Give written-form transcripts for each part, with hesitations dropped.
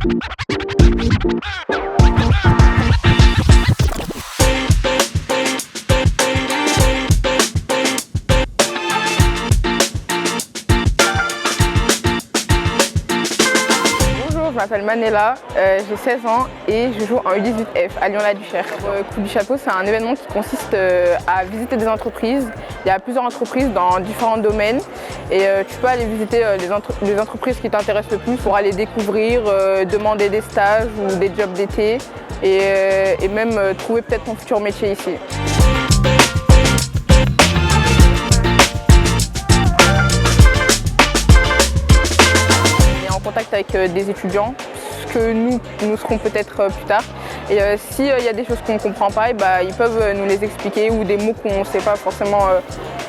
Je m'appelle Manella, j'ai 16 ans et je joue en U18F à Lyon-la-Duchère. Coup du chapeau, c'est un événement qui consiste à visiter des entreprises. Il y a plusieurs entreprises dans différents domaines et tu peux aller visiter les entreprises qui t'intéressent le plus pour aller découvrir, demander des stages ou des jobs d'été et même trouver peut-être ton futur métier ici. Contact avec des étudiants, ce que nous serons peut-être plus tard. Et s'il y a des choses qu'on ne comprend pas, ils peuvent nous les expliquer ou des mots qu'on ne sait pas forcément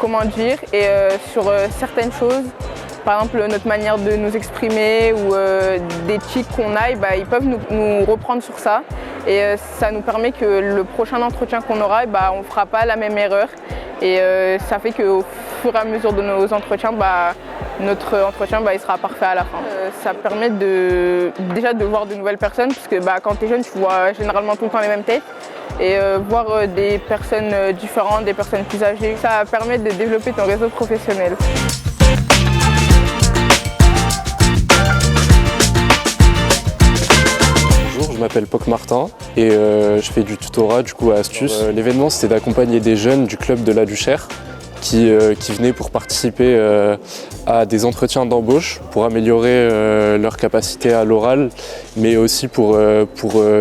comment dire. Et sur certaines choses, par exemple notre manière de nous exprimer ou des tics qu'on a, ils peuvent nous reprendre sur ça. Et ça nous permet que le prochain entretien qu'on aura, on ne fera pas la même erreur. Et ça fait qu'au fur et à mesure de nos entretiens, notre entretien il sera parfait à la fin. Ça permet déjà de voir de nouvelles personnes, parce que quand tu es jeune, tu vois généralement tout le temps les mêmes têtes. Et voir des personnes différentes, des personnes plus âgées, ça permet de développer ton réseau professionnel. Bonjour, je m'appelle Poc Martin et je fais du tutorat à Astuce. L'événement, c'était d'accompagner des jeunes du club de la Duchère qui venaient pour participer à des entretiens d'embauche pour améliorer leur capacité à l'oral, mais aussi pour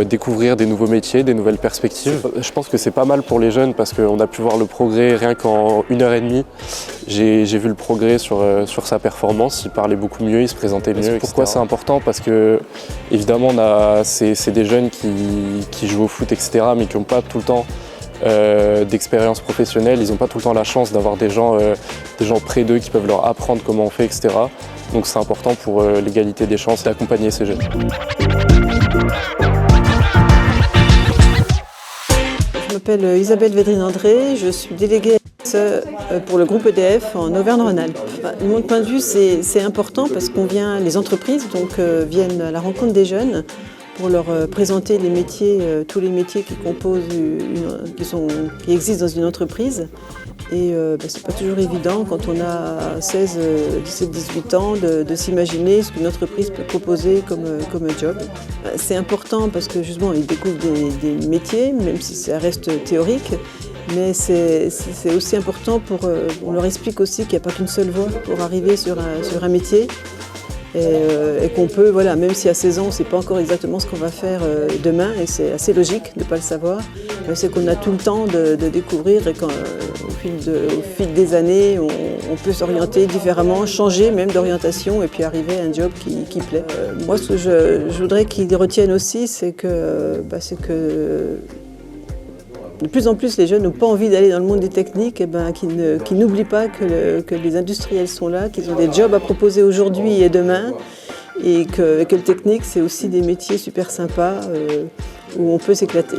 découvrir des nouveaux métiers, des nouvelles perspectives. Je pense que c'est pas mal pour les jeunes parce qu'on a pu voir le progrès rien qu'en 1h30. J'ai vu le progrès sur sa performance, il parlait beaucoup mieux, il se présentait mieux, etc. Pourquoi c'est important? Parce que évidemment c'est des jeunes qui jouent au foot, etc., mais qui n'ont pas tout le temps d'expérience professionnelle, ils n'ont pas tout le temps la chance d'avoir des gens près d'eux qui peuvent leur apprendre comment on fait, etc. Donc c'est important pour l'égalité des chances d'accompagner ces jeunes. Je m'appelle Isabelle Védrine-André, je suis déléguée pour le groupe EDF en Auvergne-Rhône-Alpes. De mon point de vue, c'est important parce qu'on les entreprises viennent à la rencontre des jeunes pour leur présenter les métiers, tous les métiers qui composent, qui existent dans une entreprise. Et c'est pas toujours évident quand on a 16, 17, 18 ans de s'imaginer ce qu'une entreprise peut proposer comme un job. C'est important parce que justement ils découvrent des métiers, même si ça reste théorique. Mais c'est aussi important on leur explique aussi qu'il n'y a pas qu'une seule voie pour arriver sur un métier. Et qu'on peut, même si à 16 ans on ne sait pas encore exactement ce qu'on va faire demain, et c'est assez logique de ne pas le savoir, c'est qu'on a tout le temps de découvrir et qu'au fil des années on peut s'orienter différemment, changer même d'orientation et puis arriver à un job qui plaît. Moi ce que je voudrais qu'ils retiennent aussi, c'est que de plus en plus, les jeunes n'ont pas envie d'aller dans le monde des techniques, qu'ils n'oublient pas que les industriels sont là, qu'ils ont des jobs à proposer aujourd'hui et demain, et que le technique, c'est aussi des métiers super sympas où on peut s'éclater.